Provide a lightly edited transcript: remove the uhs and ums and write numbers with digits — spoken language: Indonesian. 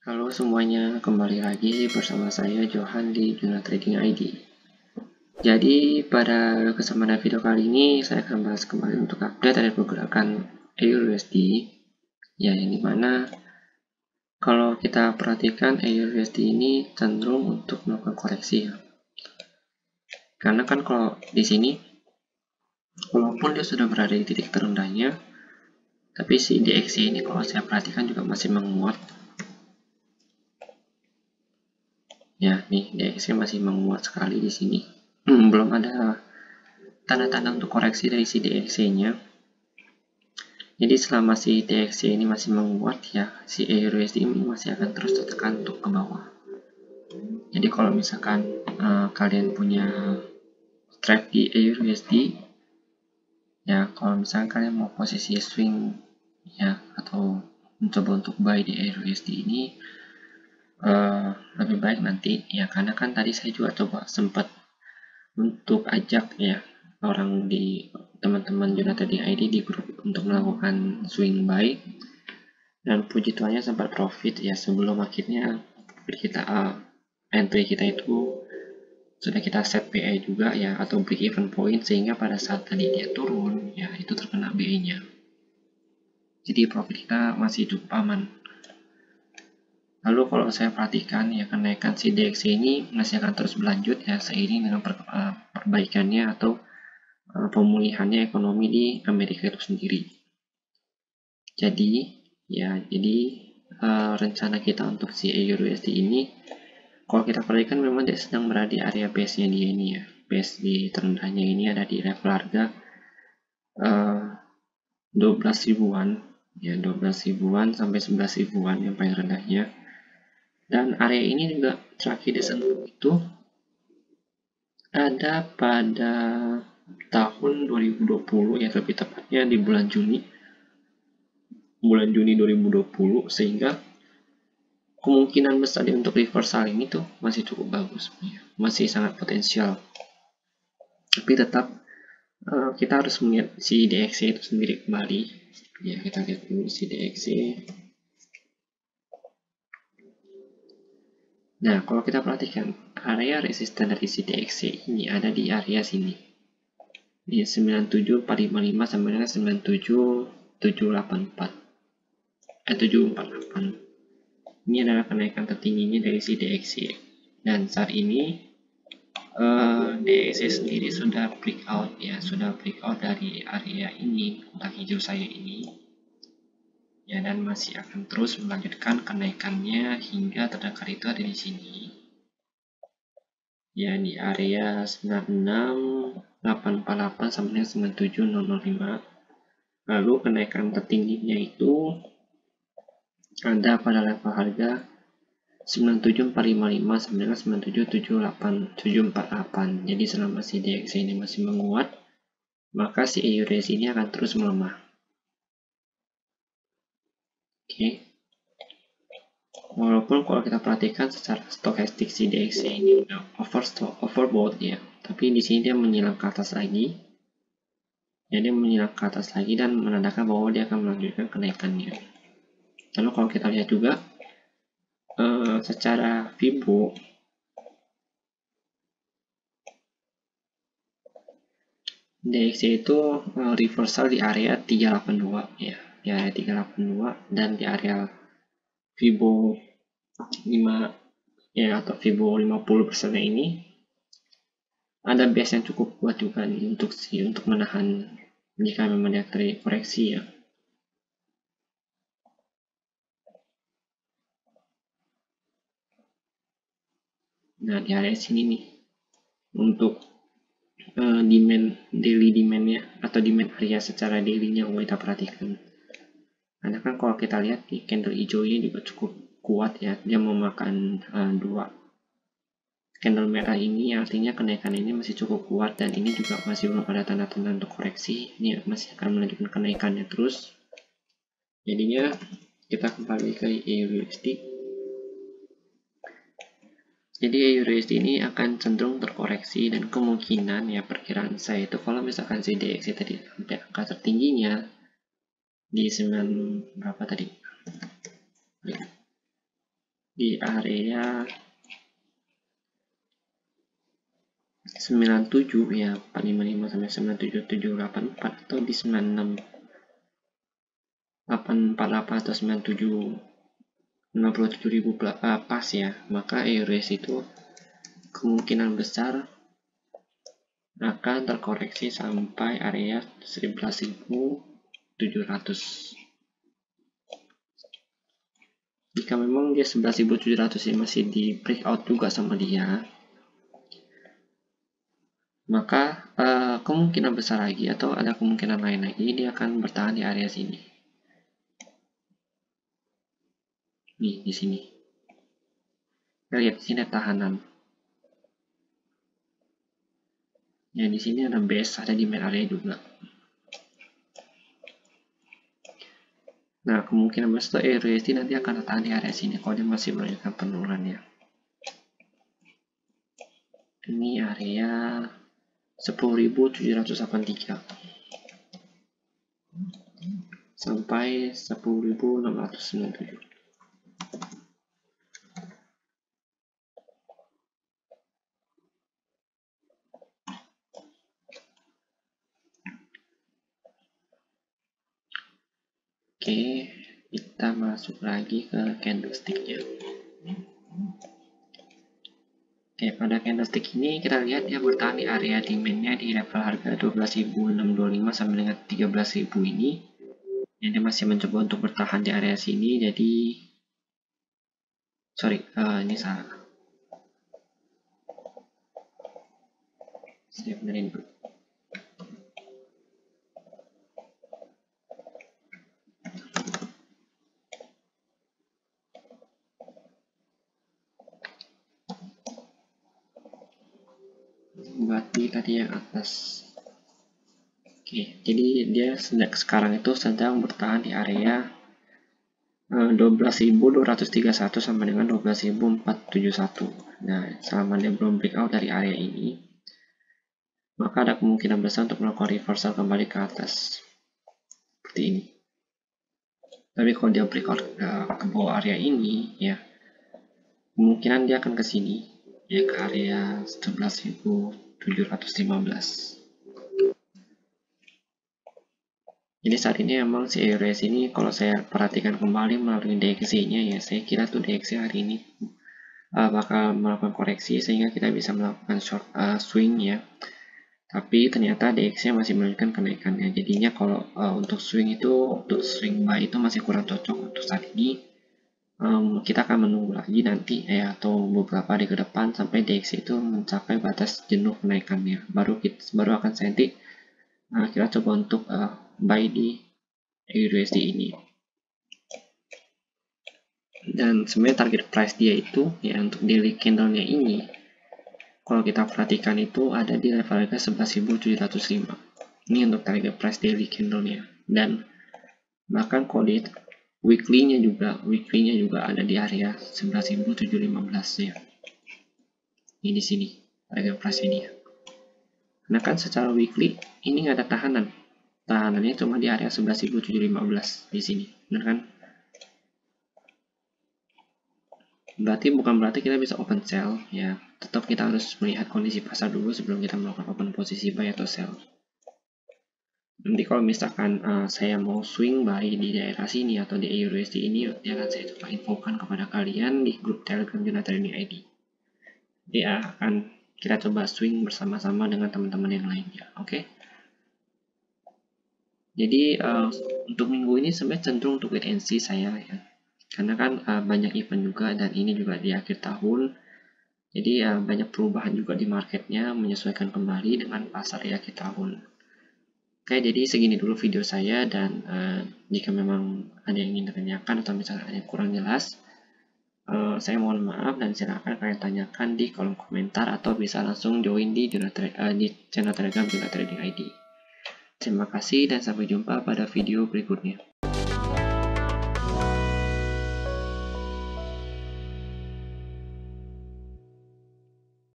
Halo semuanya, kembali lagi bersama saya Johan di Juna Trading ID. Jadi pada kesempatan video kali ini saya akan bahas kembali untuk update dari pergerakan EURUSD, ya yang dimana kalau kita perhatikan EURUSD ini cenderung untuk melakukan koreksi ya. Karena kan kalau di sini walaupun dia sudah berada di titik terendahnya, tapi si DXY ini kalau saya perhatikan juga masih menguat. Ya, nih DXY masih menguat sekali di sini. Belum ada tanda-tanda untuk koreksi dari si DXY-nya. Jadi selama si DXY ini masih menguat ya, si EURUSD ini masih akan terus tertekan untuk ke bawah. Jadi kalau misalkan kalian punya trade di EURUSD, ya kalau misalkan kalian mau posisi swing ya atau mencoba untuk buy di EURUSD ini, lebih baik nanti ya, karena kan tadi saya juga coba sempat untuk ajak ya orang di teman-teman Juna Trading ID di grup untuk melakukan swing buy, dan puji Tuhannya sempat profit ya sebelum akhirnya kita entry kita itu sudah kita set PA juga ya, atau break even point, sehingga pada saat tadi dia turun ya itu terkena BA nya, jadi profit kita masih cukup aman. Lalu kalau saya perhatikan ya, kenaikan si DXY ini masih akan terus berlanjut ya seiring dengan perbaikannya atau pemulihannya ekonomi di Amerika itu sendiri. Jadi rencana kita untuk si EURUSD ini, kalau kita perhatikan memang dia sedang berada di area base-nya dia ini ya. Base di terendahnya ini ada di level harga 12 ribuan ya, 12 ribuan sampai 11 ribuan yang paling rendahnya. Dan area ini juga terakhir disentuh itu ada pada tahun 2020 ya, lebih tepatnya di bulan Juni 2020, sehingga kemungkinan besar untuk reversal ini tuh masih cukup bagus ya, masih sangat potensial. Tapi tetap kita harus melihat si DXY itu sendiri kembali ya. Kita lihat dulu si DXY. Nah, kalau kita perhatikan area resisten dari si DXY ini ada di area sini di 97455 sampai dengan 97784 748. Ini adalah kenaikan tertingginya dari si DXY, dan saat ini DXY sendiri sudah breakout ya, sudah breakout dari area ini, kotak hijau saya ini ya, dan masih akan terus melanjutkan kenaikannya hingga terdekat itu ada di sini ya, di area 96848 sampai dengan 97005. Lalu kenaikan tertingginya itu ada pada level harga 97455 sampai dengan 9778748. Jadi selama si DXY ini masih menguat, maka si EURUSD ini akan terus melemah. Oke. Walaupun kalau kita perhatikan secara stokastik si DXY ini udah overbought ya, tapi di sini dia menyilang ke atas lagi. Ya, dia menyilang ke atas lagi dan menandakan bahwa dia akan melanjutkan kenaikannya. Lalu kalau kita lihat juga secara Fibo, DXY itu reversal di area 382 ya, di area 382, dan di area Fibo 5 ya atau Fibo 50% ini ada base yang cukup kuat juga nih untuk menahan jika memang dia terjadi koreksi ya. Nah, di area sini nih untuk daily demand-nya atau demand area secara daily-nya kita perhatikan. Karena kan kalau kita lihat di candle hijau ini juga cukup kuat ya, dia memakan dua candle merah ini, artinya kenaikan ini masih cukup kuat, dan ini juga masih belum ada tanda-tanda untuk koreksi. Ini masih akan melanjutkan kenaikannya terus. Jadinya kita kembali ke EURUSD. Jadi EURUSD ini akan cenderung terkoreksi, dan kemungkinan ya perkiraan saya itu kalau misalkan si DXY tadi sampai angka tertingginya di 9 berapa tadi? di area 97 ya, 455 sampai 97784 atau di 96848 atau 67.000 pas ya, maka EURUSD itu kemungkinan besar akan terkoreksi sampai area 11.700. Jika memang dia 11.700 ini masih di breakout juga sama dia, maka kemungkinan besar lagi atau ada kemungkinan lain lagi dia akan bertahan di area sini. Nih, di sini. Kita lihat di sini ada tahanan. Ya, di sini ada base, ada di main area juga. Nah, kemungkinan besar EURUSD nanti akan tertahan di area sini kalau dia masih menunjukkan penurunannya. Ini area 10.783 sampai 10.697. Oke, kita masuk lagi ke candlestick-nya. Oke, pada candlestick ini kita lihat dia bertahan di area demand-nya di level harga 12.625 sampai dengan 13.000 ini. Yang dia masih mencoba untuk bertahan di area sini, jadi ini salah. Saya benerin dulu. Berarti tadi yang atas. Oke, jadi dia sekarang itu sedang bertahan di area 12.231 sampai dengan 12.471. Nah, selama dia belum breakout dari area ini, maka ada kemungkinan besar untuk melakukan reversal kembali ke atas. Seperti ini. Tapi kalau dia breakout ke bawah area ini, ya, kemungkinan dia akan ke sini, ya, ke area 11.715. Jadi saat ini emang si EURUSD ini kalau saya perhatikan kembali melalui DXY-nya ya, saya kira tuh DXY hari ini bakal melakukan koreksi sehingga kita bisa melakukan short swing ya. Tapi ternyata DXY masih menunjukkan kenaikannya. Jadinya kalau untuk swing buy itu masih kurang cocok untuk saat ini. Kita akan menunggu lagi nanti ya, atau beberapa hari ke depan sampai DXY itu mencapai batas jenuh kenaikannya. Baru akan nanti kita coba untuk buy di EURUSD ini. Dan sebenarnya target price dia itu ya untuk daily candle-nya ini, kalau kita perhatikan itu ada di level harga 11.705. Ini untuk target price daily candle-nya. Dan bahkan kalau di weekly-nya juga ada di area 11.715 ya. Ini di sini target price-nya dia. Karena kan secara weekly ini nggak ada tahanan. Tahanannya cuma di area 11.715 di sini. Benar kan? Bukan berarti kita bisa open sell ya. Tetap kita harus melihat kondisi pasar dulu sebelum kita melakukan open posisi buy atau sell. Nanti kalau misalkan saya mau swing buy di daerah sini atau di EURUSD ini, nanti akan saya coba infokan kepada kalian di grup Telegram Juna Trading ID. Jadi akan kita coba swing bersama-sama dengan teman-teman yang lainnya. Oke. Jadi untuk minggu ini sebenarnya cenderung untuk wait and see saya ya. Karena kan banyak event juga dan ini juga di akhir tahun. Jadi banyak perubahan juga di marketnya, menyesuaikan kembali dengan pasar di akhir tahun. Oke, jadi segini dulu video saya, dan jika memang ada yang ingin ditanyakan atau misalnya ada yang kurang jelas, saya mohon maaf dan silakan kalian tanyakan di kolom komentar atau bisa langsung join di channel Telegram Juna Trading ID. Terima kasih dan sampai jumpa pada video berikutnya.